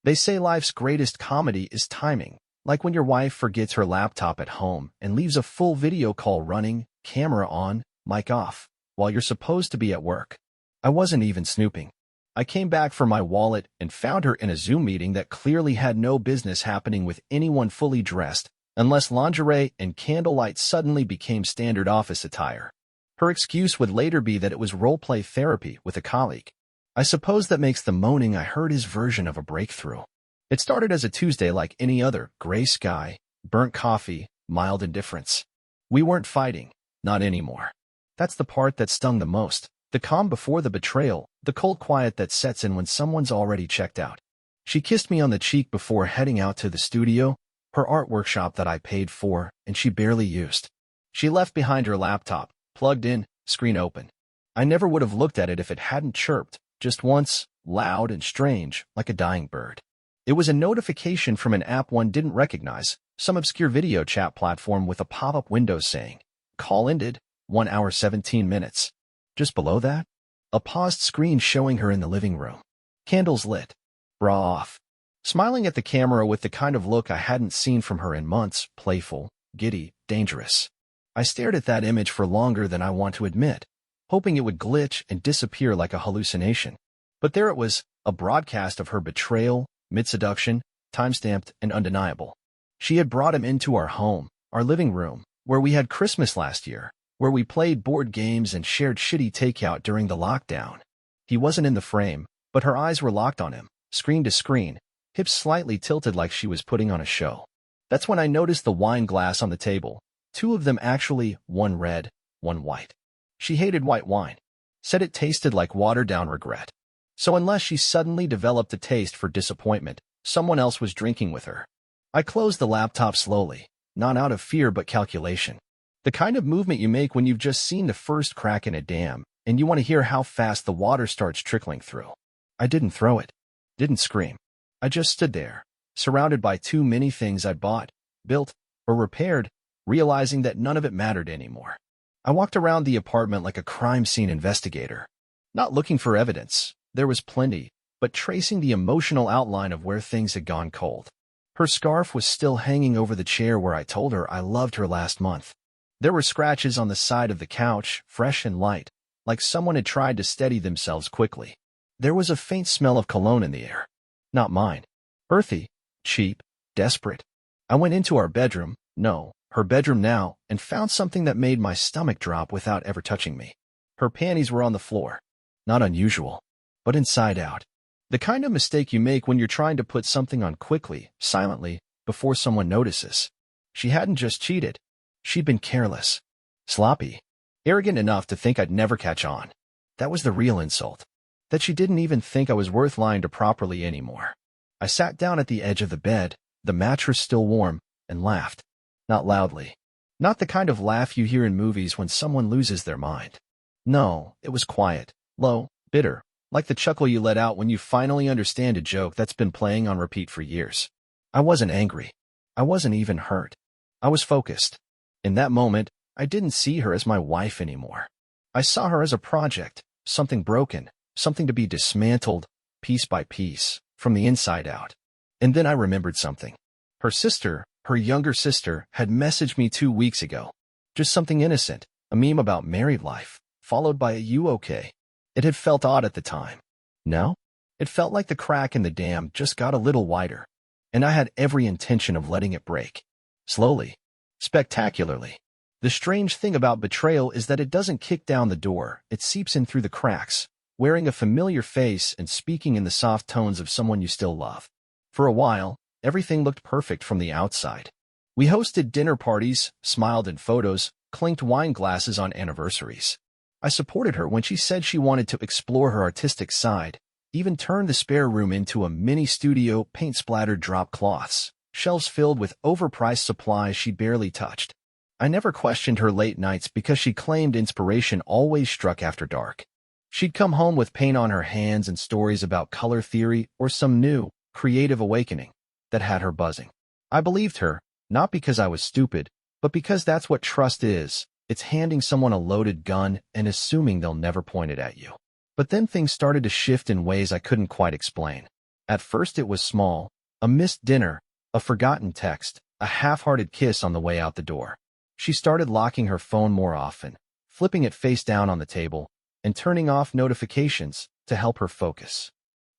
They say life's greatest comedy is timing, like when your wife forgets her laptop at home and leaves a full video call running, camera on, mic off, while you're supposed to be at work. I wasn't even snooping. I came back for my wallet and found her in a Zoom meeting that clearly had no business happening with anyone fully dressed, unless lingerie and candlelight suddenly became standard office attire. Her excuse would later be that it was role-play therapy with a colleague. I suppose that makes the moaning I heard his version of a breakthrough. It started as a Tuesday like any other: gray sky, burnt coffee, mild indifference. We weren't fighting, not anymore. That's the part that stung the most. The calm before the betrayal, the cold quiet that sets in when someone's already checked out. She kissed me on the cheek before heading out to the studio, her art workshop that I paid for and she barely used. She left behind her laptop, plugged in, screen open. I never would have looked at it if it hadn't chirped, just once, loud and strange, like a dying bird. It was a notification from an app one didn't recognize, some obscure video chat platform with a pop-up window saying, "Call ended, 1 hour 17 minutes. Just below that, a paused screen showing her in the living room. Candles lit. Bra off. Smiling at the camera with the kind of look I hadn't seen from her in months, playful, giddy, dangerous. I stared at that image for longer than I want to admit, hoping it would glitch and disappear like a hallucination. But there it was, a broadcast of her betrayal, mid-seduction, time-stamped and undeniable. She had brought him into our home, our living room, where we had Christmas last year, where we played board games and shared shitty takeout during the lockdown. He wasn't in the frame, but her eyes were locked on him, screen to screen, hips slightly tilted like she was putting on a show. That's when I noticed the wine glass on the table, two of them actually, one red, one white. She hated white wine, said it tasted like watered-down regret. So unless she suddenly developed a taste for disappointment, someone else was drinking with her. I closed the laptop slowly, not out of fear but calculation. The kind of movement you make when you've just seen the first crack in a dam, and you want to hear how fast the water starts trickling through. I didn't throw it, didn't scream. I just stood there, surrounded by too many things I'd bought, built, or repaired, realizing that none of it mattered anymore. I walked around the apartment like a crime scene investigator, not looking for evidence. There was plenty, but tracing the emotional outline of where things had gone cold. Her scarf was still hanging over the chair where I told her I loved her last month. There were scratches on the side of the couch, fresh and light, like someone had tried to steady themselves quickly. There was a faint smell of cologne in the air. Not mine. Earthy, cheap, desperate. I went into our bedroom, no, her bedroom now, and found something that made my stomach drop without ever touching me. Her panties were on the floor. Not unusual, but inside out. The kind of mistake you make when you're trying to put something on quickly, silently, before someone notices. She hadn't just cheated. She'd been careless, sloppy, arrogant enough to think I'd never catch on. That was the real insult. That she didn't even think I was worth lying to properly anymore. I sat down at the edge of the bed, the mattress still warm, and laughed. Not loudly. Not the kind of laugh you hear in movies when someone loses their mind. No, it was quiet, low, bitter, like the chuckle you let out when you finally understand a joke that's been playing on repeat for years. I wasn't angry. I wasn't even hurt. I was focused. In that moment, I didn't see her as my wife anymore. I saw her as a project, something broken, something to be dismantled, piece by piece, from the inside out. And then I remembered something. Her sister, her younger sister, had messaged me 2 weeks ago. Just something innocent, a meme about married life, followed by a "you okay?" It had felt odd at the time. No? It felt like the crack in the dam just got a little wider. And I had every intention of letting it break. Slowly. Spectacularly. The strange thing about betrayal is that it doesn't kick down the door, it seeps in through the cracks, wearing a familiar face and speaking in the soft tones of someone you still love. For a while, everything looked perfect from the outside. We hosted dinner parties, smiled in photos, clinked wine glasses on anniversaries. I supported her when she said she wanted to explore her artistic side, even turned the spare room into a mini studio, paint-splattered drop cloths, shelves filled with overpriced supplies she barely touched. I never questioned her late nights because she claimed inspiration always struck after dark. She'd come home with paint on her hands and stories about color theory or some new, creative awakening that had her buzzing. I believed her, not because I was stupid, but because that's what trust is. It's handing someone a loaded gun and assuming they'll never point it at you. But then things started to shift in ways I couldn't quite explain. At first it was small, a missed dinner, a forgotten text, a half-hearted kiss on the way out the door. She started locking her phone more often, flipping it face down on the table, and turning off notifications to help her focus.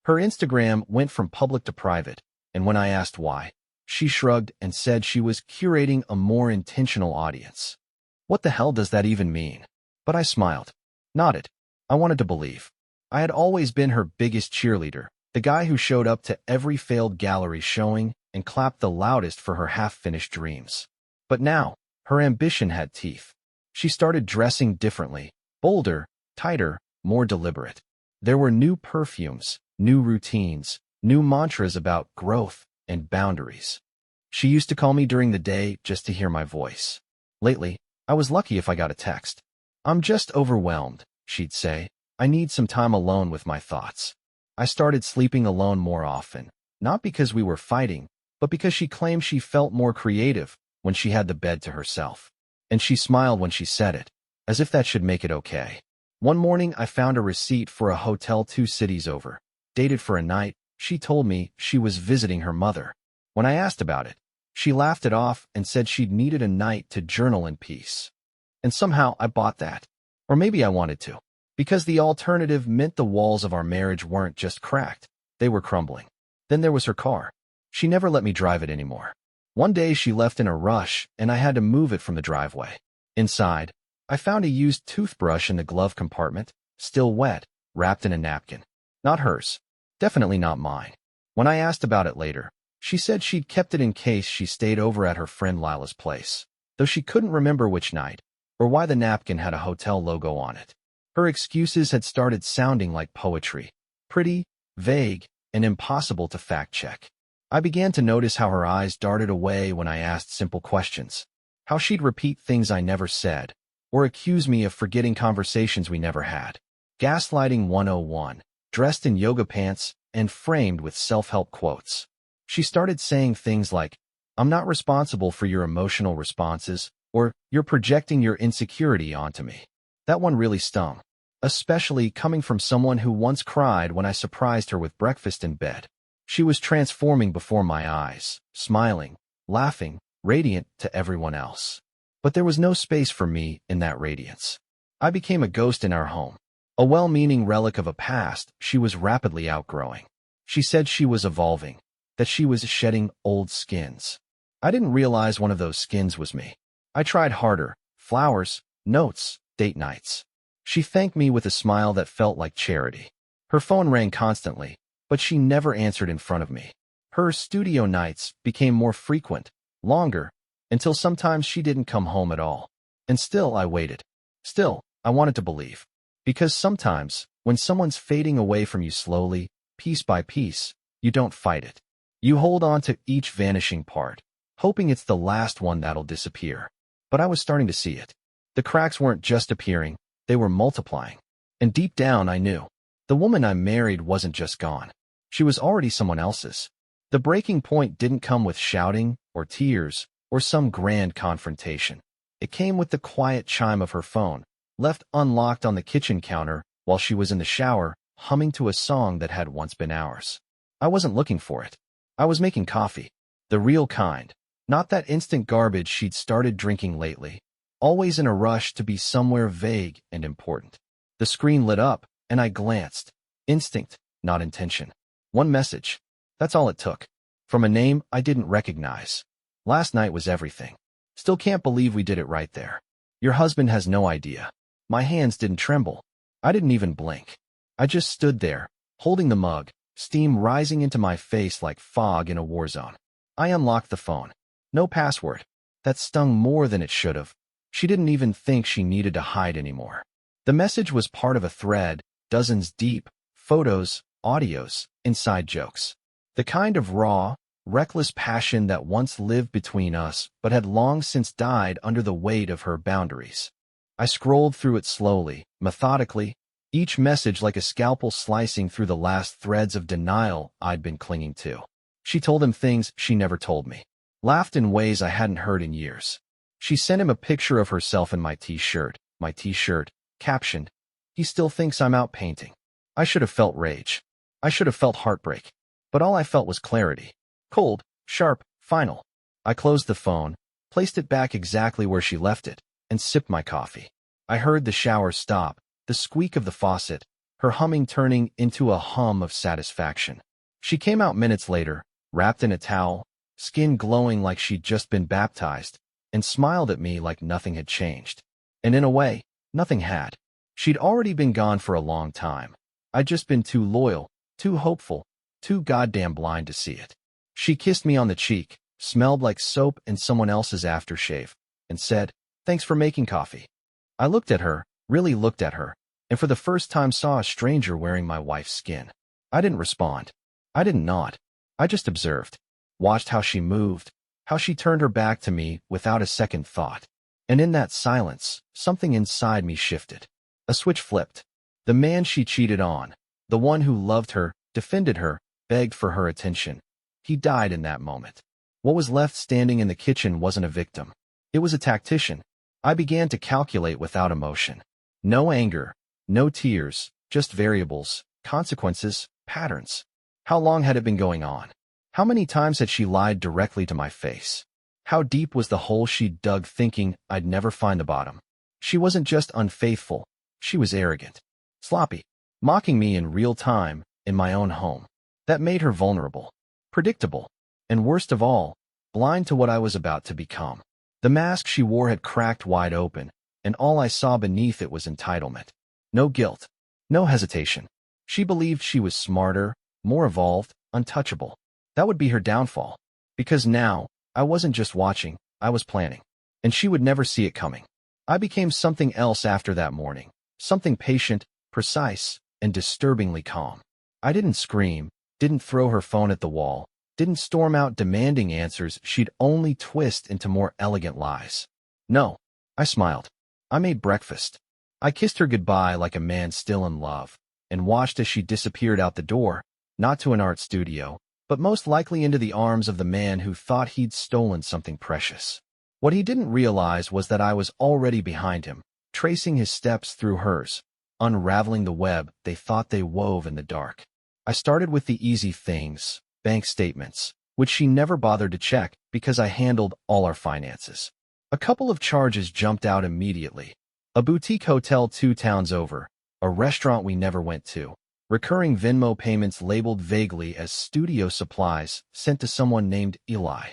Her Instagram went from public to private, and when I asked why, she shrugged and said she was curating a more intentional audience. What the hell does that even mean? But I smiled, nodded. I wanted to believe. I had always been her biggest cheerleader, the guy who showed up to every failed gallery showing and clapped the loudest for her half-finished dreams. But now, her ambition had teeth. She started dressing differently, bolder, tighter, more deliberate. There were new perfumes, new routines, new mantras about growth and boundaries. She used to call me during the day just to hear my voice. Lately, I was lucky if I got a text. "I'm just overwhelmed," she'd say. "I need some time alone with my thoughts." I started sleeping alone more often, not because we were fighting, but because she claimed she felt more creative when she had the bed to herself. And she smiled when she said it, as if that should make it okay. One morning, I found a receipt for a hotel 2 cities over. Dated for a night, she told me she was visiting her mother. When I asked about it, she laughed it off and said she'd needed a night to journal in peace. And somehow I bought that. Or maybe I wanted to. Because the alternative meant the walls of our marriage weren't just cracked, they were crumbling. Then there was her car. She never let me drive it anymore. One day she left in a rush, and I had to move it from the driveway. Inside, I found a used toothbrush in the glove compartment, still wet, wrapped in a napkin. Not hers. Definitely not mine. When I asked about it later, she said she'd kept it in case she stayed over at her friend Lila's place, though she couldn't remember which night, or why the napkin had a hotel logo on it. Her excuses had started sounding like poetry, pretty, vague, and impossible to fact-check. I began to notice how her eyes darted away when I asked simple questions, how she'd repeat things I never said, or accuse me of forgetting conversations we never had. Gaslighting 101, dressed in yoga pants and framed with self-help quotes. She started saying things like, "I'm not responsible for your emotional responses," or "You're projecting your insecurity onto me." That one really stung, especially coming from someone who once cried when I surprised her with breakfast in bed. She was transforming before my eyes, smiling, laughing, radiant to everyone else. But there was no space for me in that radiance. I became a ghost in our home, a well-meaning relic of a past she was rapidly outgrowing. She said she was evolving, that she was shedding old skins. I didn't realize one of those skins was me. I tried harder, flowers, notes, date nights. She thanked me with a smile that felt like charity. Her phone rang constantly, but she never answered in front of me. Her studio nights became more frequent, longer, until sometimes she didn't come home at all. And still I waited. Still, I wanted to believe. Because sometimes, when someone's fading away from you slowly, piece by piece, you don't fight it. You hold on to each vanishing part, hoping it's the last one that'll disappear. But I was starting to see it. The cracks weren't just appearing, they were multiplying. And deep down I knew, the woman I married wasn't just gone. She was already someone else's. The breaking point didn't come with shouting, or tears, or some grand confrontation. It came with the quiet chime of her phone, left unlocked on the kitchen counter while she was in the shower, humming to a song that had once been ours. I wasn't looking for it. I was making coffee. The real kind. Not that instant garbage she'd started drinking lately. Always in a rush to be somewhere vague and important. The screen lit up, and I glanced. Instinct, not intention. One message. That's all it took. From a name I didn't recognize. Last night was everything. Still can't believe we did it right there. Your husband has no idea. My hands didn't tremble. I didn't even blink. I just stood there, holding the mug, steam rising into my face like fog in a war zone. I unlocked the phone. No password. That stung more than it should have. She didn't even think she needed to hide anymore. The message was part of a thread, dozens deep, photos, audios, inside jokes. The kind of raw, reckless passion that once lived between us but had long since died under the weight of her boundaries. I scrolled through it slowly, methodically, each message like a scalpel slicing through the last threads of denial I'd been clinging to. She told him things she never told me. Laughed in ways I hadn't heard in years. She sent him a picture of herself in my t-shirt, captioned, "He still thinks I'm out painting." I should have felt rage. I should have felt heartbreak. But all I felt was clarity. Cold, sharp, final. I closed the phone, placed it back exactly where she left it, and sipped my coffee. I heard the shower stop, the squeak of the faucet, her humming turning into a hum of satisfaction. She came out minutes later, wrapped in a towel, skin glowing like she'd just been baptized, and smiled at me like nothing had changed. And in a way, nothing had. She'd already been gone for a long time. I'd just been too loyal, too hopeful, too goddamn blind to see it. She kissed me on the cheek, smelled like soap and someone else's aftershave, and said, "Thanks for making coffee." I looked at her, really looked at her, and for the first time saw a stranger wearing my wife's skin. I didn't respond. I didn't nod. I just observed, watched how she moved, how she turned her back to me without a second thought. And in that silence, something inside me shifted. A switch flipped. The man she cheated on, the one who loved her, defended her, begged for her attention. He died in that moment. What was left standing in the kitchen wasn't a victim. It was a tactician. I began to calculate without emotion. No anger, no tears, just variables, consequences, patterns. How long had it been going on? How many times had she lied directly to my face? How deep was the hole she'd dug thinking I'd never find the bottom? She wasn't just unfaithful. She was arrogant, sloppy, mocking me in real time, in my own home. That made her vulnerable, predictable, and worst of all, blind to what I was about to become. The mask she wore had cracked wide open, and all I saw beneath it was entitlement. No guilt, no hesitation. She believed she was smarter, more evolved, untouchable. That would be her downfall. Because now, I wasn't just watching, I was planning. And she would never see it coming. I became something else after that morning. Something patient, precise, and disturbingly calm. I didn't scream, didn't throw her phone at the wall, didn't storm out demanding answers she'd only twist into more elegant lies. No, I smiled. I made breakfast. I kissed her goodbye like a man still in love, and watched as she disappeared out the door, not to an art studio, but most likely into the arms of the man who thought he'd stolen something precious. What he didn't realize was that I was already behind him, tracing his steps through hers, unraveling the web they thought they wove in the dark. I started with the easy things, bank statements, which she never bothered to check because I handled all our finances. A couple of charges jumped out immediately. A boutique hotel 2 towns over, a restaurant we never went to, recurring Venmo payments labeled vaguely as studio supplies sent to someone named Eli.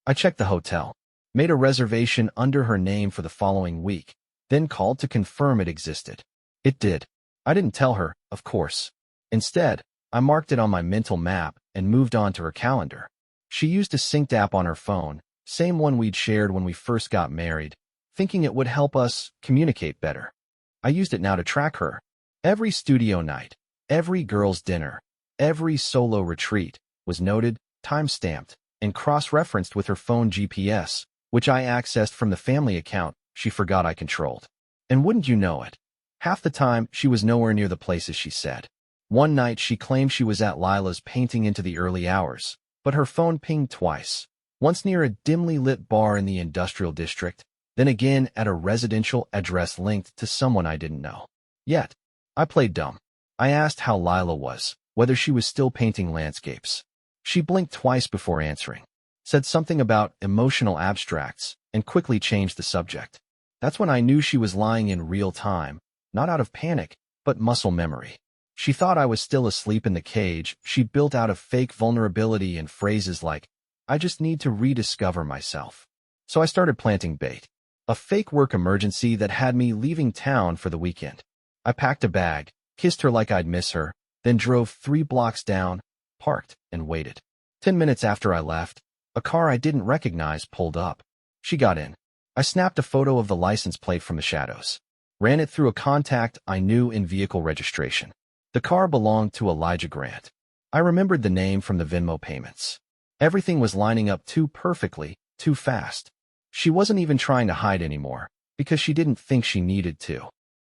I checked the hotel, made a reservation under her name for the following week, then called to confirm it existed. It did. I didn't tell her, of course. Instead, I marked it on my mental map and moved on to her calendar. She used a synced app on her phone, same one we'd shared when we first got married, thinking it would help us communicate better. I used it now to track her. Every studio night, every girls' dinner, every solo retreat was noted, time-stamped, and cross-referenced with her phone GPS, which I accessed from the family account she forgot I controlled. And wouldn't you know it, half the time she was nowhere near the places she said. One night she claimed she was at Lila's painting into the early hours, but her phone pinged twice, once near a dimly lit bar in the industrial district, then again at a residential address linked to someone I didn't know. Yet, I played dumb. I asked how Lila was, whether she was still painting landscapes. She blinked twice before answering, said something about emotional abstracts, and quickly changed the subject. That's when I knew she was lying in real time, not out of panic, but muscle memory. She thought I was still asleep in the cage she built out of fake vulnerability and phrases like, "I just need to rediscover myself." So I started planting bait. A fake work emergency that had me leaving town for the weekend. I packed a bag, kissed her like I'd miss her, then drove 3 blocks down, parked, and waited. 10 minutes after I left, a car I didn't recognize pulled up. She got in. I snapped a photo of the license plate from the shadows. Ran it through a contact I knew in vehicle registration. The car belonged to Elijah Grant. I remembered the name from the Venmo payments. Everything was lining up too perfectly, too fast. She wasn't even trying to hide anymore, because she didn't think she needed to.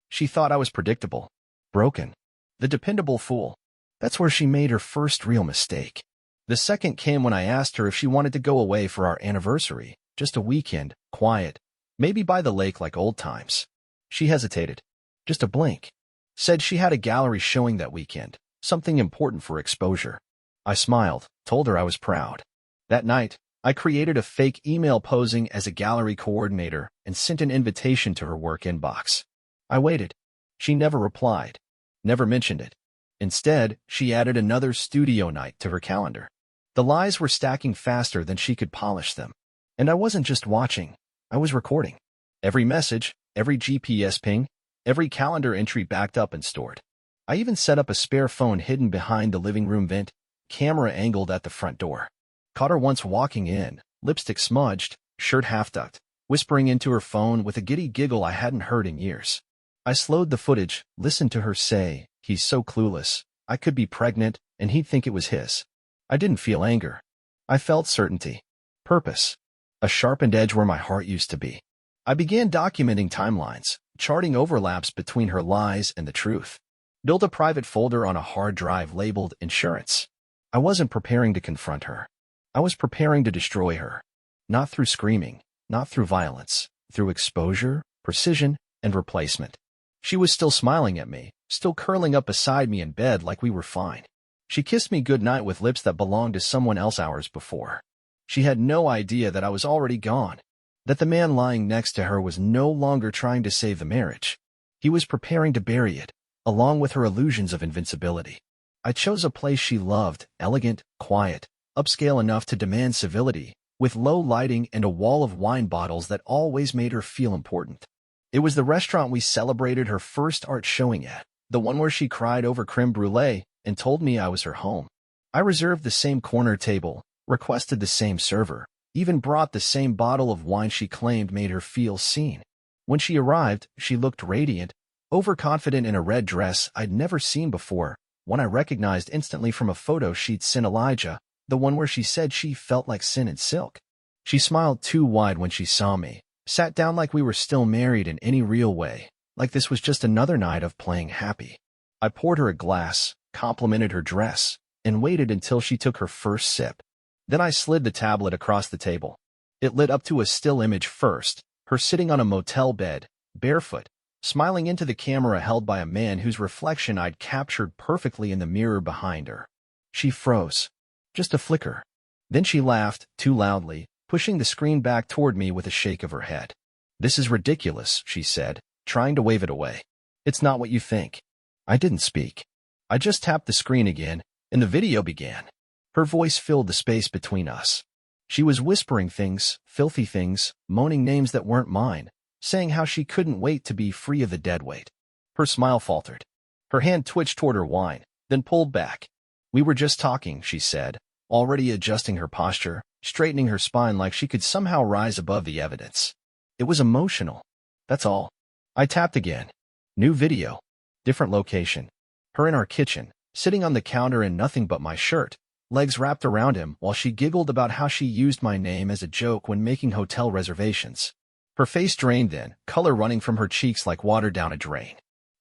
She thought I was predictable, broken, the dependable fool. That's where she made her first real mistake. The second came when I asked her if she wanted to go away for our anniversary, just a weekend, quiet, maybe by the lake like old times. She hesitated, just a blink. Said she had a gallery showing that weekend, something important for exposure. I smiled, told her I was proud. That night, I created a fake email posing as a gallery coordinator and sent an invitation to her work inbox. I waited. She never replied, never mentioned it. Instead, she added another studio night to her calendar. The lies were stacking faster than she could polish them. And I wasn't just watching, I was recording. Every message, every GPS ping, every calendar entry backed up and stored. I even set up a spare phone hidden behind the living room vent, camera angled at the front door. Caught her once walking in, lipstick smudged, shirt half-tucked, whispering into her phone with a giddy giggle I hadn't heard in years. I slowed the footage, listened to her say, "He's so clueless. I could be pregnant, and he'd think it was his." I didn't feel anger. I felt certainty. Purpose. A sharpened edge where my heart used to be. I began documenting timelines, charting overlaps between her lies and the truth. Built a private folder on a hard drive labeled insurance. I wasn't preparing to confront her. I was preparing to destroy her. Not through screaming, not through violence, through exposure, precision, and replacement. She was still smiling at me, still curling up beside me in bed like we were fine. She kissed me goodnight with lips that belonged to someone else hours before. She had no idea that I was already gone, that the man lying next to her was no longer trying to save the marriage. He was preparing to bury it, along with her illusions of invincibility. I chose a place she loved, elegant, quiet, upscale enough to demand civility, with low lighting and a wall of wine bottles that always made her feel important. It was the restaurant we celebrated her first art showing at, the one where she cried over creme brulee and told me I was her home. I reserved the same corner table, requested the same server, even brought the same bottle of wine she claimed made her feel seen. When she arrived, she looked radiant, overconfident in a red dress I'd never seen before, one I recognized instantly from a photo she'd sent Elijah, the one where she said she felt like sin in silk. She smiled too wide when she saw me, sat down like we were still married in any real way, like this was just another night of playing happy. I poured her a glass, complimented her dress, and waited until she took her first sip. Then I slid the tablet across the table. It lit up to a still image first, her sitting on a motel bed, barefoot, smiling into the camera held by a man whose reflection I'd captured perfectly in the mirror behind her. She froze. Just a flicker. Then she laughed, too loudly, pushing the screen back toward me with a shake of her head. "This is ridiculous," she said, trying to wave it away. "It's not what you think." I didn't speak. I just tapped the screen again, and the video began. Her voice filled the space between us. She was whispering things, filthy things, moaning names that weren't mine, saying how she couldn't wait to be free of the deadweight. Her smile faltered. Her hand twitched toward her wine, then pulled back. "We were just talking," she said, already adjusting her posture, straightening her spine like she could somehow rise above the evidence. It was emotional. That's all. I tapped again. New video. Different location. Her in our kitchen, sitting on the counter in nothing but my shirt, legs wrapped around him while she giggled about how she used my name as a joke when making hotel reservations. Her face drained then, color running from her cheeks like water down a drain.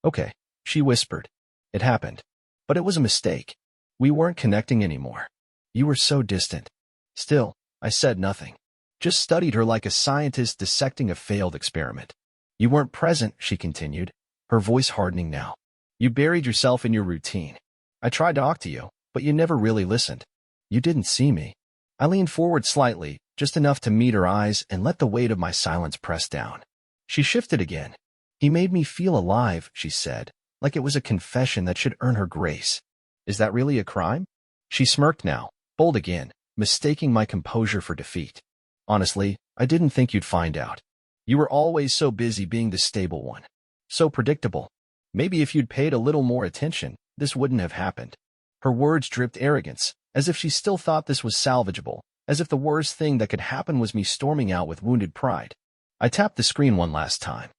"Okay," she whispered. "It happened. But it was a mistake. We weren't connecting anymore. You were so distant." Still, I said nothing. Just studied her like a scientist dissecting a failed experiment. "You weren't present," she continued, her voice hardening now. "You buried yourself in your routine. I tried to talk to you, but you never really listened. You didn't see me." I leaned forward slightly, just enough to meet her eyes and let the weight of my silence press down. She shifted again. "He made me feel alive," she said, like it was a confession that should earn her grace. "Is that really a crime?" She smirked now, bold again, mistaking my composure for defeat. "Honestly, I didn't think you'd find out. You were always so busy being the stable one. So predictable. Maybe if you'd paid a little more attention, this wouldn't have happened." Her words dripped arrogance, as if she still thought this was salvageable, as if the worst thing that could happen was me storming out with wounded pride. I tapped the screen one last time.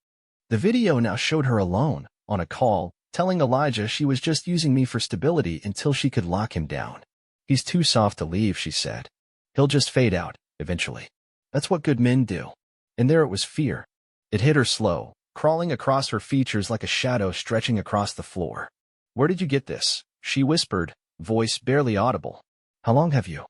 The video now showed her alone, on a call, telling Elijah she was just using me for stability until she could lock him down. "He's too soft to leave," she said. "He'll just fade out, eventually. That's what good men do." And there it was fear. It hit her slow, crawling across her features like a shadow stretching across the floor. "Where did you get this?" she whispered, voice barely audible. "How long have you?"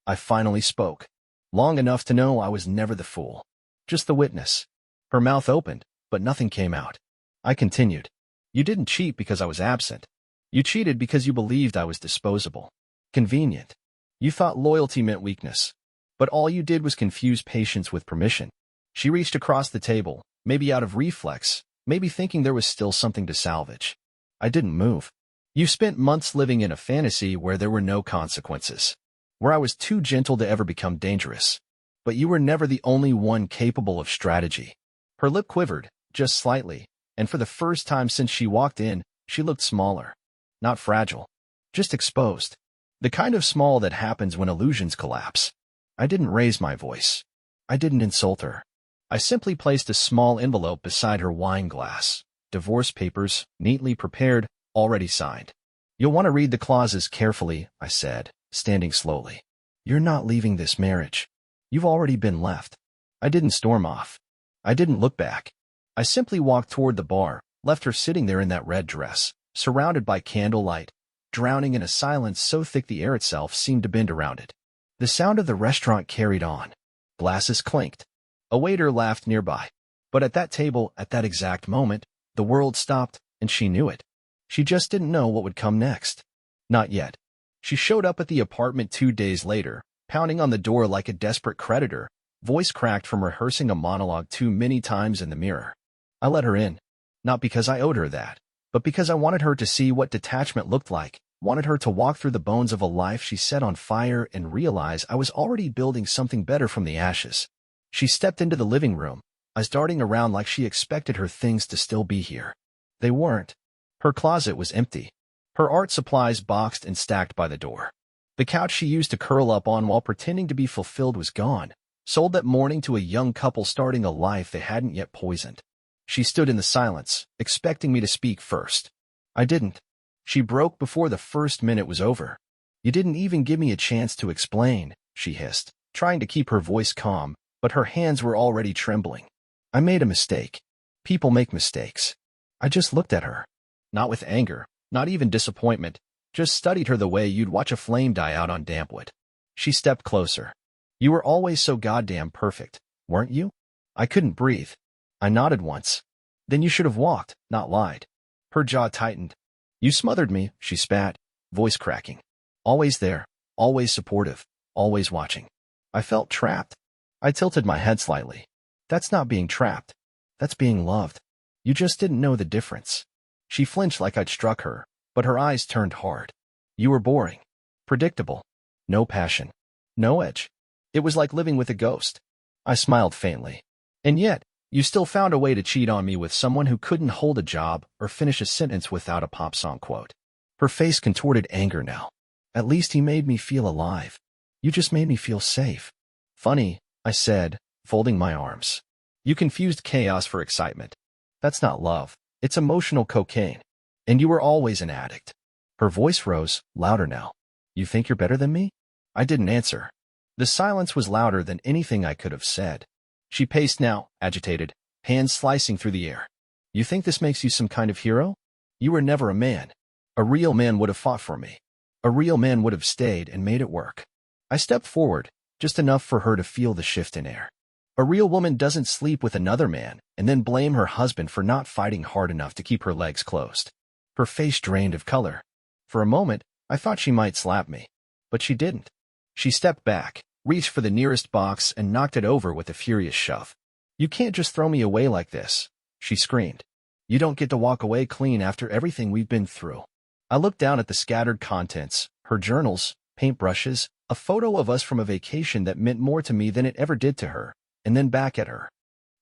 I finally spoke. Long enough to know I was never the fool. Just the witness. Her mouth opened, but nothing came out. I continued. "You didn't cheat because I was absent. You cheated because you believed I was disposable. Convenient. You thought loyalty meant weakness. But all you did was confuse patience with permission. She reached across the table, maybe out of reflex, maybe thinking there was still something to salvage. I didn't move. You spent months living in a fantasy where there were no consequences, where I was too gentle to ever become dangerous. But you were never the only one capable of strategy. Her lip quivered, just slightly, and for the first time since she walked in, she looked smaller. Not fragile. Just exposed. The kind of small that happens when illusions collapse. I didn't raise my voice. I didn't insult her. I simply placed a small envelope beside her wine glass. Divorce papers, neatly prepared, already signed. You'll want to read the clauses carefully, I said, standing slowly. You're not leaving this marriage. You've already been left. I didn't storm off. I didn't look back. I simply walked toward the bar, left her sitting there in that red dress, surrounded by candlelight, drowning in a silence so thick the air itself seemed to bend around it. The sound of the restaurant carried on. Glasses clinked. A waiter laughed nearby. But at that table, at that exact moment, the world stopped, and she knew it. She just didn't know what would come next. Not yet. She showed up at the apartment 2 days later, pounding on the door like a desperate creditor, voice cracked from rehearsing a monologue too many times in the mirror. I let her in. Not because I owed her that, but because I wanted her to see what detachment looked like, wanted her to walk through the bones of a life she set on fire and realize I was already building something better from the ashes. She stepped into the living room, eyes darting around like she expected her things to still be here. They weren't. Her closet was empty. Her art supplies boxed and stacked by the door. The couch she used to curl up on while pretending to be fulfilled was gone, sold that morning to a young couple starting a life they hadn't yet poisoned. She stood in the silence, expecting me to speak first. I didn't. She broke before the first minute was over. You didn't even give me a chance to explain, she hissed, trying to keep her voice calm, but her hands were already trembling. I made a mistake. People make mistakes. I just looked at her. Not with anger, not even disappointment, just studied her the way you'd watch a flame die out on damp wood. She stepped closer. You were always so goddamn perfect, weren't you? I couldn't breathe. I nodded once. Then you should have walked, not lied. Her jaw tightened. You smothered me, she spat, voice cracking. Always there, always supportive, always watching. I felt trapped. I tilted my head slightly. That's not being trapped. That's being loved. You just didn't know the difference. She flinched like I'd struck her, but her eyes turned hard. You were boring. Predictable. No passion. No edge. It was like living with a ghost. I smiled faintly. And yet, you still found a way to cheat on me with someone who couldn't hold a job or finish a sentence without a pop song quote. Her face contorted anger now. At least he made me feel alive. You just made me feel safe. Funny, I said, folding my arms. You confused chaos for excitement. That's not love. It's emotional cocaine. And you were always an addict. Her voice rose, louder now. You think you're better than me? I didn't answer. The silence was louder than anything I could have said. She paced now, agitated, hands slicing through the air. You think this makes you some kind of hero? You were never a man. A real man would have fought for me. A real man would have stayed and made it work. I stepped forward, just enough for her to feel the shift in air. A real woman doesn't sleep with another man and then blame her husband for not fighting hard enough to keep her legs closed. Her face drained of color. For a moment, I thought she might slap me. But she didn't. She stepped back, reached for the nearest box and knocked it over with a furious shove. You can't just throw me away like this, she screamed. You don't get to walk away clean after everything we've been through. I looked down at the scattered contents, her journals, paintbrushes, a photo of us from a vacation that meant more to me than it ever did to her, and then back at her.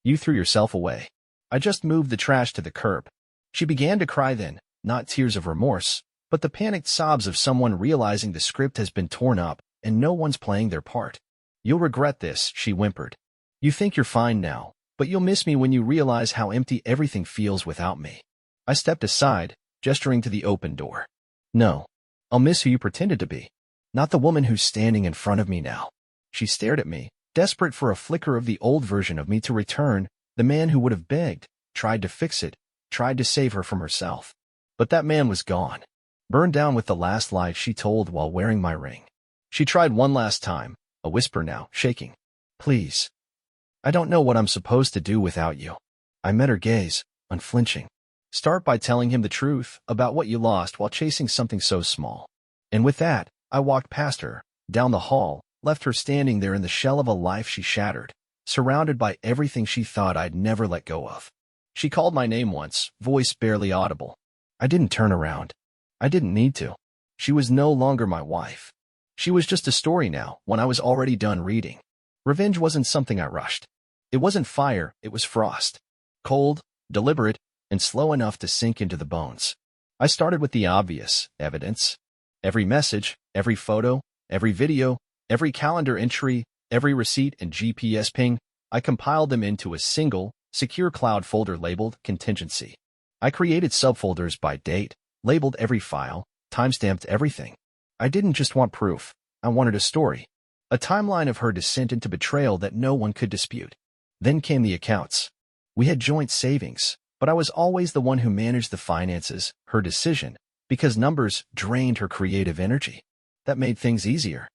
You threw yourself away. I just moved the trash to the curb. She began to cry then, not tears of remorse, but the panicked sobs of someone realizing the script has been torn up and no one's playing their part. You'll regret this, she whimpered. You think you're fine now, but you'll miss me when you realize how empty everything feels without me. I stepped aside, gesturing to the open door. No. I'll miss who you pretended to be. Not the woman who's standing in front of me now. She stared at me, desperate for a flicker of the old version of me to return, the man who would have begged, tried to fix it, tried to save her from herself. But that man was gone, burned down with the last lie she told while wearing my ring. She tried one last time, a whisper now, shaking. Please. I don't know what I'm supposed to do without you. I met her gaze, unflinching. Start by telling him the truth about what you lost while chasing something so small. And with that, I walked past her, down the hall, left her standing there in the shell of a life she shattered, surrounded by everything she thought I'd never let go of. She called my name once, voice barely audible. I didn't turn around. I didn't need to. She was no longer my wife. She was just a story now, when I was already done reading. Revenge wasn't something I rushed. It wasn't fire, it was frost. Cold, deliberate, and slow enough to sink into the bones. I started with the obvious, evidence. Every message, every photo, every video, every calendar entry, every receipt and GPS ping, I compiled them into a single, secure cloud folder labeled contingency. I created subfolders by date, labeled every file, timestamped everything. I didn't just want proof, I wanted a story. A timeline of her descent into betrayal that no one could dispute. Then came the accounts. We had joint savings, but I was always the one who managed the finances, her decision, because numbers drained her creative energy. That made things easier.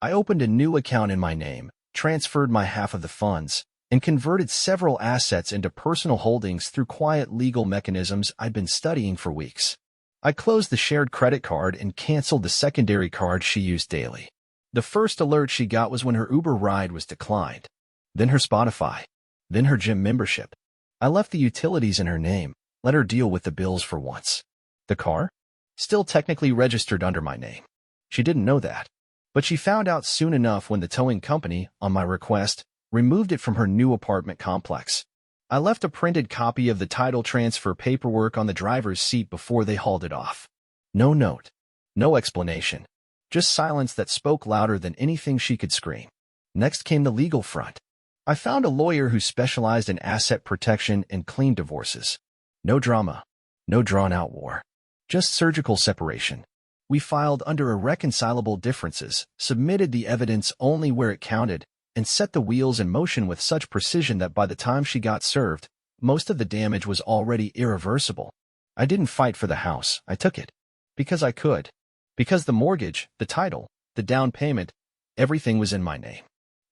I opened a new account in my name, transferred my half of the funds, and converted several assets into personal holdings through quiet legal mechanisms I'd been studying for weeks. I closed the shared credit card and canceled the secondary card she used daily. The first alert she got was when her Uber ride was declined. Then her Spotify. Then her gym membership. I left the utilities in her name, let her deal with the bills for once. The car? Still technically registered under my name. She didn't know that. But she found out soon enough when the towing company, on my request, removed it from her new apartment complex. I left a printed copy of the title transfer paperwork on the driver's seat before they hauled it off. No note. No explanation. Just silence that spoke louder than anything she could scream. Next came the legal front. I found a lawyer who specialized in asset protection and clean divorces. No drama. No drawn-out war. Just surgical separation. We filed under irreconcilable differences, submitted the evidence only where it counted, and set the wheels in motion with such precision that by the time she got served, most of the damage was already irreversible. I didn't fight for the house, I took it. Because I could. Because the mortgage, the title, the down payment, everything was in my name.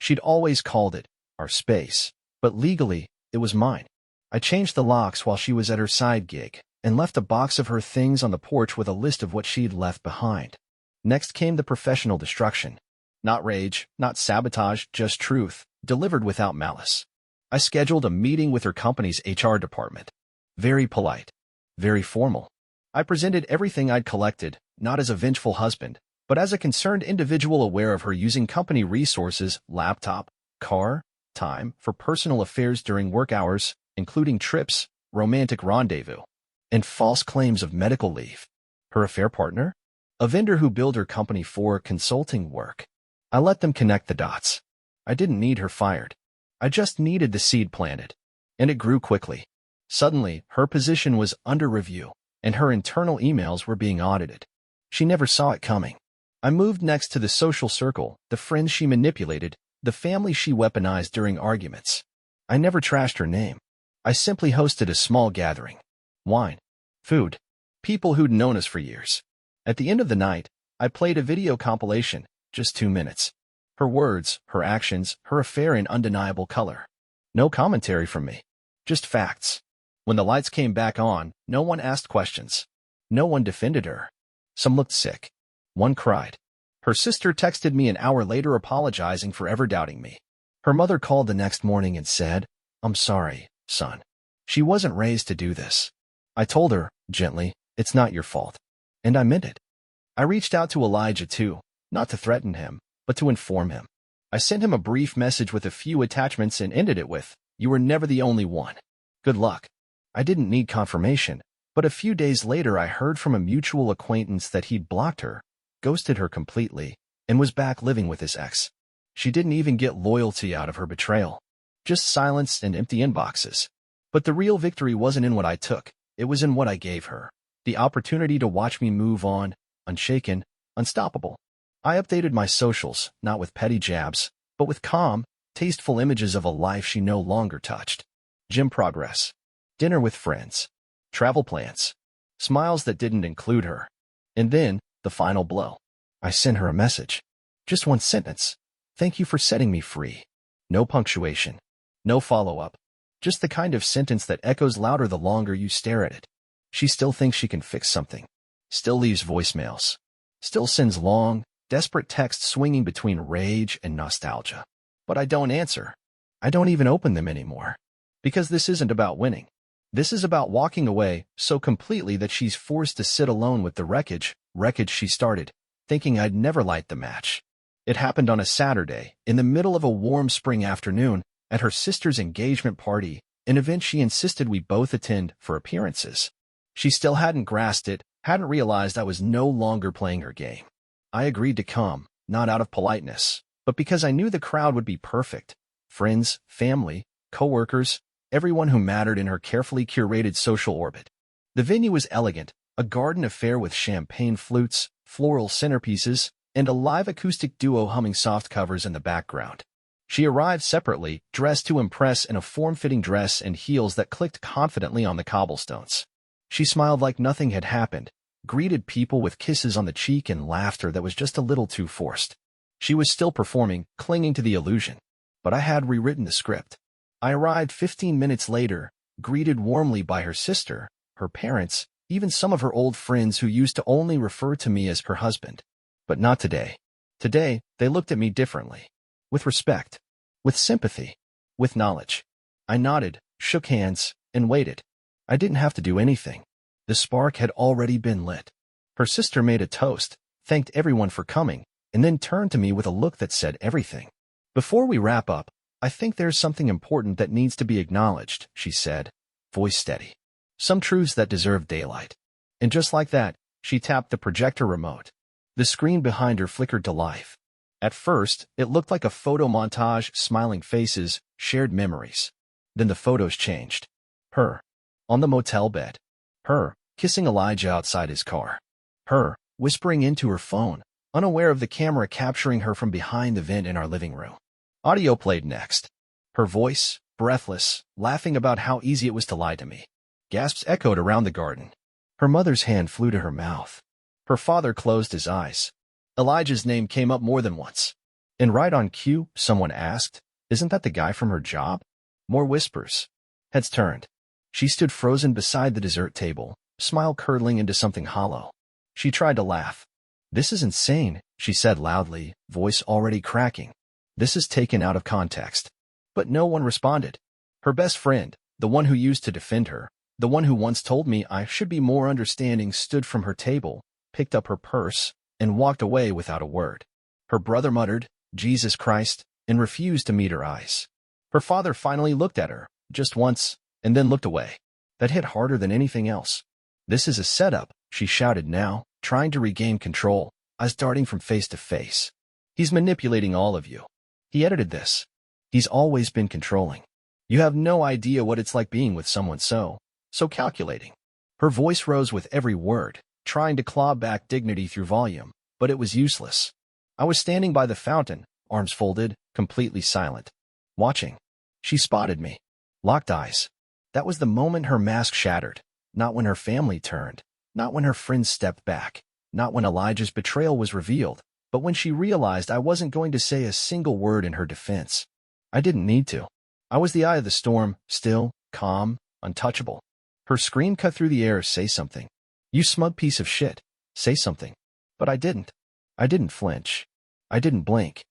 She'd always called it our space, but legally, it was mine. I changed the locks while she was at her side gig, and left a box of her things on the porch with a list of what she'd left behind. Next came the professional destruction. Not rage, not sabotage, just truth, delivered without malice. I scheduled a meeting with her company's HR department. Very polite. Very formal. I presented everything I'd collected, not as a vengeful husband, but as a concerned individual aware of her using company resources, laptop, car, time, for personal affairs during work hours, including trips, romantic rendezvous, and false claims of medical leave. Her affair partner? A vendor who billed her company for consulting work. I let them connect the dots. I didn't need her fired. I just needed the seed planted. And it grew quickly. Suddenly, her position was under review, and her internal emails were being audited. She never saw it coming. I moved next to the social circle, the friends she manipulated, the family she weaponized during arguments. I never trashed her name. I simply hosted a small gathering. Wine. Food. People who'd known us for years. At the end of the night, I played a video compilation, just 2 minutes. Her words, her actions, her affair in undeniable color. No commentary from me. Just facts. When the lights came back on, no one asked questions. No one defended her. Some looked sick. One cried. Her sister texted me an hour later apologizing for ever doubting me. Her mother called the next morning and said, "I'm sorry, son. She wasn't raised to do this." I told her, gently, "It's not your fault." And I meant it. I reached out to Elijah too, not to threaten him, but to inform him. I sent him a brief message with a few attachments and ended it with, "You were never the only one. Good luck." I didn't need confirmation, but a few days later I heard from a mutual acquaintance that he'd blocked her, ghosted her completely, and was back living with his ex. She didn't even get loyalty out of her betrayal. Just silence and empty inboxes. But the real victory wasn't in what I took, it was in what I gave her. The opportunity to watch me move on, unshaken, unstoppable. I updated my socials, not with petty jabs, but with calm, tasteful images of a life she no longer touched. Gym progress. Dinner with friends. Travel plans. Smiles that didn't include her. And then, the final blow. I sent her a message. Just one sentence. "Thank you for setting me free." No punctuation. No follow-up. Just the kind of sentence that echoes louder the longer you stare at it. She still thinks she can fix something. Still leaves voicemails. Still sends long, desperate texts swinging between rage and nostalgia. But I don't answer. I don't even open them anymore. Because this isn't about winning. This is about walking away so completely that she's forced to sit alone with the wreckage she started, thinking I'd never light the match. It happened on a Saturday, in the middle of a warm spring afternoon, at her sister's engagement party, an event she insisted we both attend for appearances. She still hadn't grasped it, hadn't realized I was no longer playing her game. I agreed to come, not out of politeness, but because I knew the crowd would be perfect. Friends, family, co-workers, everyone who mattered in her carefully curated social orbit. The venue was elegant, a garden affair with champagne flutes, floral centerpieces, and a live acoustic duo humming soft covers in the background. She arrived separately, dressed to impress in a form-fitting dress and heels that clicked confidently on the cobblestones. She smiled like nothing had happened, greeted people with kisses on the cheek and laughter that was just a little too forced. She was still performing, clinging to the illusion. But I had rewritten the script. I arrived 15 minutes later, greeted warmly by her sister, her parents, even some of her old friends who used to only refer to me as her husband. But not today. Today, they looked at me differently. With respect. With sympathy. With knowledge. I nodded, shook hands, and waited. I didn't have to do anything. The spark had already been lit. Her sister made a toast, thanked everyone for coming, and then turned to me with a look that said everything. Before we wrap up, I think there's something important that needs to be acknowledged, she said, voice steady. Some truths that deserve daylight. And just like that, she tapped the projector remote. The screen behind her flickered to life. At first, it looked like a photo montage, smiling faces, shared memories. Then the photos changed. Her. On the motel bed. Her, kissing Elijah outside his car. Her, whispering into her phone, unaware of the camera capturing her from behind the vent in our living room. Audio played next. Her voice, breathless, laughing about how easy it was to lie to me. Gasps echoed around the garden. Her mother's hand flew to her mouth. Her father closed his eyes. Elijah's name came up more than once. And right on cue, someone asked, "Isn't that the guy from her job?" More whispers. Heads turned. She stood frozen beside the dessert table, smile curdling into something hollow. She tried to laugh. "This is insane," she said loudly, voice already cracking. "This is taken out of context." But no one responded. Her best friend, the one who used to defend her, the one who once told me I should be more understanding, stood from her table, picked up her purse, and walked away without a word. Her brother muttered, "Jesus Christ," and refused to meet her eyes. Her father finally looked at her, just once, and then looked away. That hit harder than anything else. "This is a setup," she shouted now, trying to regain control, eyes darting from face to face. "He's manipulating all of you. He edited this. He's always been controlling. You have no idea what it's like being with someone so calculating." Her voice rose with every word, trying to claw back dignity through volume, but it was useless. I was standing by the fountain, arms folded, completely silent. Watching. She spotted me. Locked eyes. That was the moment her mask shattered. Not when her family turned. Not when her friends stepped back. Not when Elijah's betrayal was revealed. But when she realized I wasn't going to say a single word in her defense. I didn't need to. I was the eye of the storm, still, calm, untouchable. Her scream cut through the air. "Say something. You smug piece of shit. Say something." But I didn't. I didn't flinch. I didn't blink.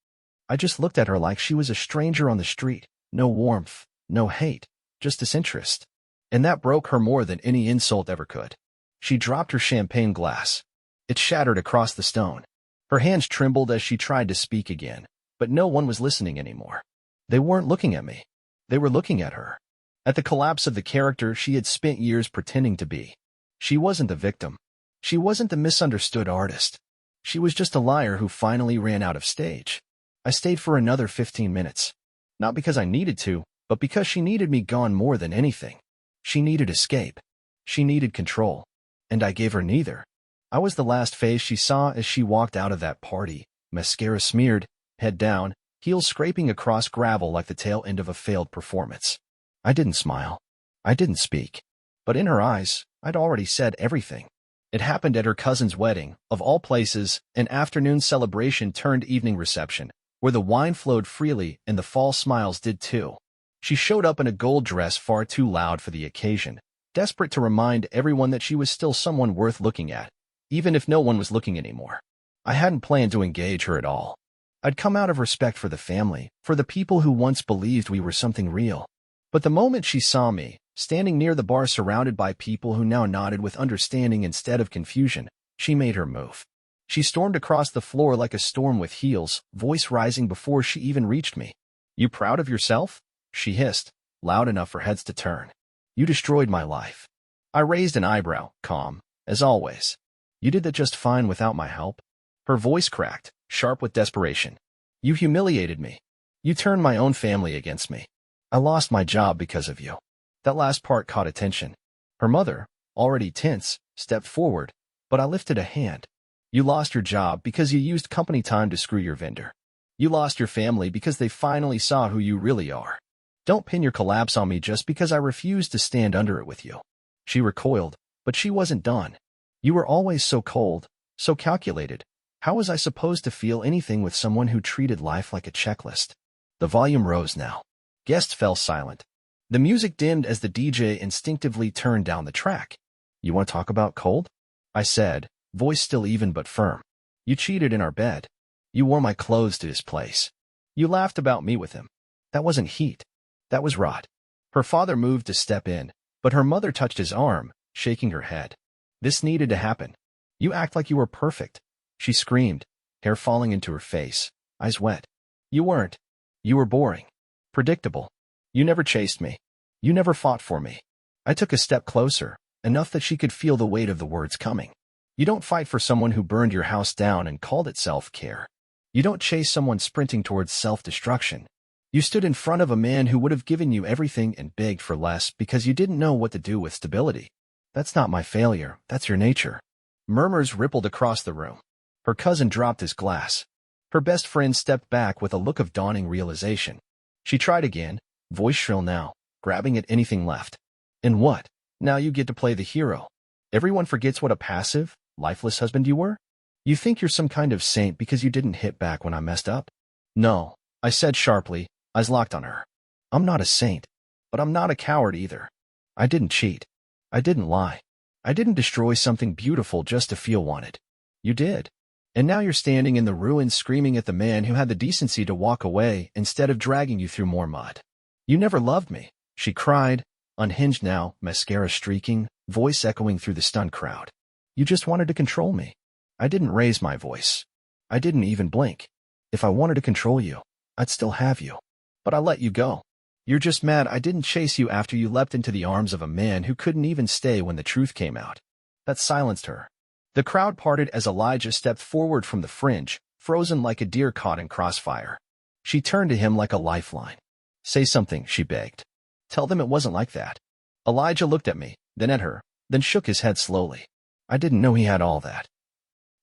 I just looked at her like she was a stranger on the street. No warmth, no hate, just disinterest. And that broke her more than any insult ever could. She dropped her champagne glass. It shattered across the stone. Her hands trembled as she tried to speak again, but no one was listening anymore. They weren't looking at me. They were looking at her. At the collapse of the character she had spent years pretending to be. She wasn't the victim. She wasn't the misunderstood artist. She was just a liar who finally ran out of stage. I stayed for another 15 minutes. Not because I needed to, but because she needed me gone more than anything. She needed escape. She needed control. And I gave her neither. I was the last face she saw as she walked out of that party, mascara smeared, head down, heels scraping across gravel like the tail end of a failed performance. I didn't smile. I didn't speak. But in her eyes, I'd already said everything. It happened at her cousin's wedding, of all places, an afternoon celebration turned evening reception, where the wine flowed freely and the false smiles did too. She showed up in a gold dress far too loud for the occasion, desperate to remind everyone that she was still someone worth looking at, even if no one was looking anymore. I hadn't planned to engage her at all. I'd come out of respect for the family, for the people who once believed we were something real. But the moment she saw me, standing near the bar surrounded by people who now nodded with understanding instead of confusion, she made her move. She stormed across the floor like a storm with heels, voice rising before she even reached me. "You proud of yourself?" she hissed, loud enough for heads to turn. "You destroyed my life." I raised an eyebrow, calm, as always. "You did that just fine without my help." Her voice cracked, sharp with desperation. "You humiliated me. You turned my own family against me. I lost my job because of you." That last part caught attention. Her mother, already tense, stepped forward, but I lifted a hand. "You lost your job because you used company time to screw your vendor. You lost your family because they finally saw who you really are. Don't pin your collapse on me just because I refused to stand under it with you." She recoiled, but she wasn't done. "You were always so cold, so calculated. How was I supposed to feel anything with someone who treated life like a checklist?" The volume rose now. Guests fell silent. The music dimmed as the DJ instinctively turned down the track. "You want to talk about cold?" I said, voice still even but firm. "You cheated in our bed. You wore my clothes to his place. You laughed about me with him. That wasn't heat. That was rot." Her father moved to step in, but her mother touched his arm, shaking her head. "This needed to happen. You act like you were perfect," she screamed, hair falling into her face, eyes wet. "You weren't. You were boring. Predictable. You never chased me. You never fought for me." I took a step closer, enough that she could feel the weight of the words coming. "You don't fight for someone who burned your house down and called it self-care. You don't chase someone sprinting towards self-destruction. You stood in front of a man who would have given you everything and begged for less because you didn't know what to do with stability. That's not my failure, that's your nature." Murmurs rippled across the room. Her cousin dropped his glass. Her best friend stepped back with a look of dawning realization. She tried again, voice shrill now, grabbing at anything left. "And what? Now you get to play the hero. Everyone forgets what a passive, lifeless husband you were? You think you're some kind of saint because you didn't hit back when I messed up?" "No," I said sharply, eyes locked on her. "I'm not a saint, but I'm not a coward either. I didn't cheat. I didn't lie. I didn't destroy something beautiful just to feel wanted. You did. And now you're standing in the ruins screaming at the man who had the decency to walk away instead of dragging you through more mud. You never loved me," she cried, unhinged now, mascara streaking, voice echoing through the stunned crowd. "You just wanted to control me. I didn't raise my voice. I didn't even blink. If I wanted to control you, I'd still have you. But I let you go. You're just mad I didn't chase you after you leapt into the arms of a man who couldn't even stay when the truth came out." That silenced her. The crowd parted as Elijah stepped forward from the fringe, frozen like a deer caught in crossfire. She turned to him like a lifeline. "Say something," she begged. "Tell them it wasn't like that." Elijah looked at me, then at her, then shook his head slowly. "I didn't know he had all that."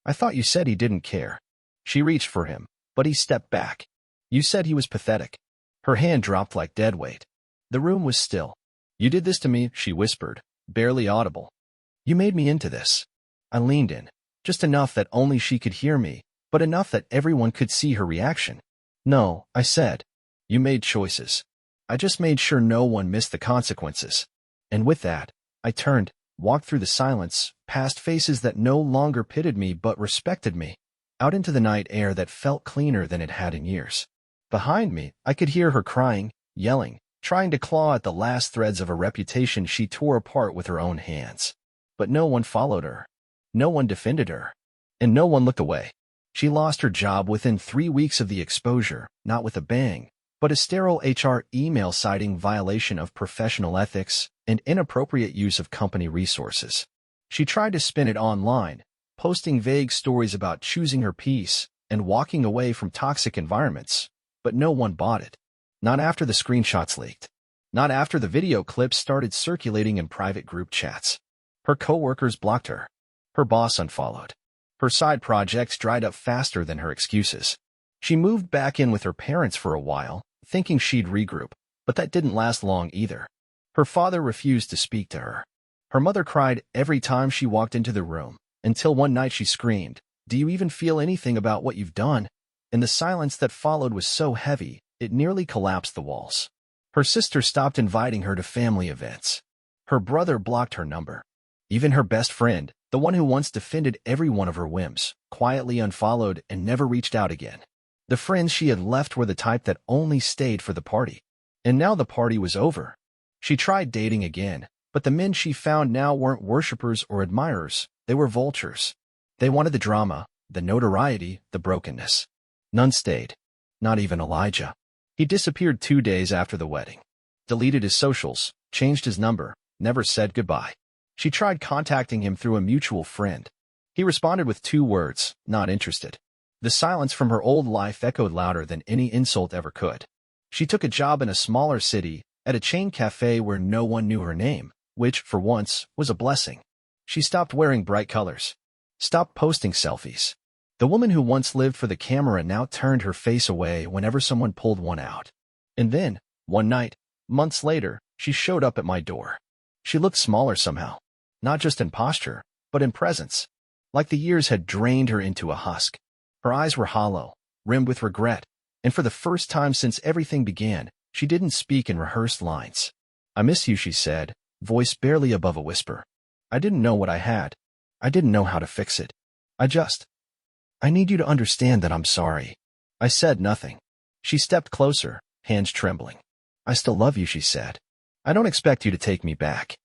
"I thought you said he didn't care." She reached for him, but he stepped back. "You said he was pathetic." Her hand dropped like dead weight. The room was still. "You did this to me," she whispered, barely audible. "You made me into this." I leaned in, just enough that only she could hear me, but enough that everyone could see her reaction. "No," I said. "You made choices. I just made sure no one missed the consequences." And with that, I turned, walked through the silence, past faces that no longer pitied me but respected me, out into the night air that felt cleaner than it had in years. Behind me, I could hear her crying, yelling, trying to claw at the last threads of a reputation she tore apart with her own hands. But no one followed her. No one defended her. And no one looked away. She lost her job within 3 weeks of the exposure, not with a bang, but a sterile HR email citing violation of professional ethics and inappropriate use of company resources. She tried to spin it online, posting vague stories about choosing her peace and walking away from toxic environments, but no one bought it. Not after the screenshots leaked. Not after the video clips started circulating in private group chats. Her coworkers blocked her. Her boss unfollowed. Her side projects dried up faster than her excuses. She moved back in with her parents for a while, thinking she'd regroup, but that didn't last long either. Her father refused to speak to her. Her mother cried every time she walked into the room, until one night she screamed, "Do you even feel anything about what you've done?" And the silence that followed was so heavy, it nearly collapsed the walls. Her sister stopped inviting her to family events. Her brother blocked her number. Even her best friend, The one who once defended every one of her whims, quietly unfollowed and never reached out again. The friends she had left were the type that only stayed for the party. And now the party was over. She tried dating again, but the men she found now weren't worshippers or admirers. They were vultures. They wanted the drama, the notoriety, the brokenness. None stayed. Not even Elijah. He disappeared 2 days after the wedding. Deleted his socials, changed his number, never said goodbye. She tried contacting him through a mutual friend. He responded with 2 words, not interested. The silence from her old life echoed louder than any insult ever could. She took a job in a smaller city, at a chain cafe where no one knew her name, which, for once, was a blessing. She stopped wearing bright colors. Stopped posting selfies. The woman who once lived for the camera now turned her face away whenever someone pulled one out. And then, one night, months later, she showed up at my door. She looked smaller somehow. Not just in posture, but in presence. Like the years had drained her into a husk. Her eyes were hollow, rimmed with regret, and for the first time since everything began, she didn't speak in rehearsed lines. "I miss you," she said, voice barely above a whisper. "I didn't know what I had. I didn't know how to fix it. I need you to understand that I'm sorry." I said nothing. She stepped closer, hands trembling. "I still love you," she said. "I don't expect you to take me back.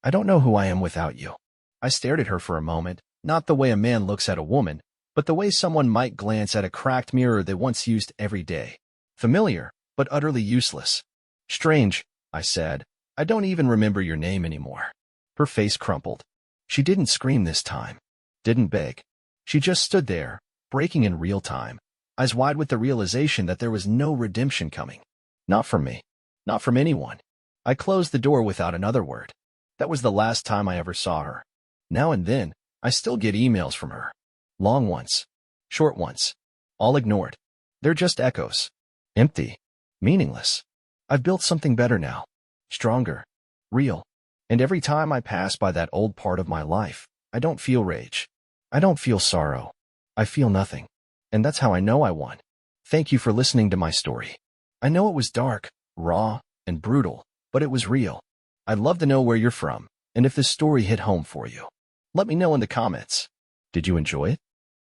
I don't know who I am without you." I stared at her for a moment, not the way a man looks at a woman, but the way someone might glance at a cracked mirror they once used every day. Familiar, but utterly useless. "Strange," I said. "I don't even remember your name anymore." Her face crumpled. She didn't scream this time. Didn't beg. She just stood there, breaking in real time, eyes wide with the realization that there was no redemption coming. Not from me. Not from anyone. I closed the door without another word. That was the last time I ever saw her. Now and then, I still get emails from her. Long ones. Short ones. All ignored. They're just echoes. Empty. Meaningless. I've built something better now. Stronger. Real. And every time I pass by that old part of my life, I don't feel rage. I don't feel sorrow. I feel nothing. And that's how I know I won. Thank you for listening to my story. I know it was dark, raw, and brutal, but it was real. I'd love to know where you're from, and if this story hit home for you. Let me know in the comments. Did you enjoy it?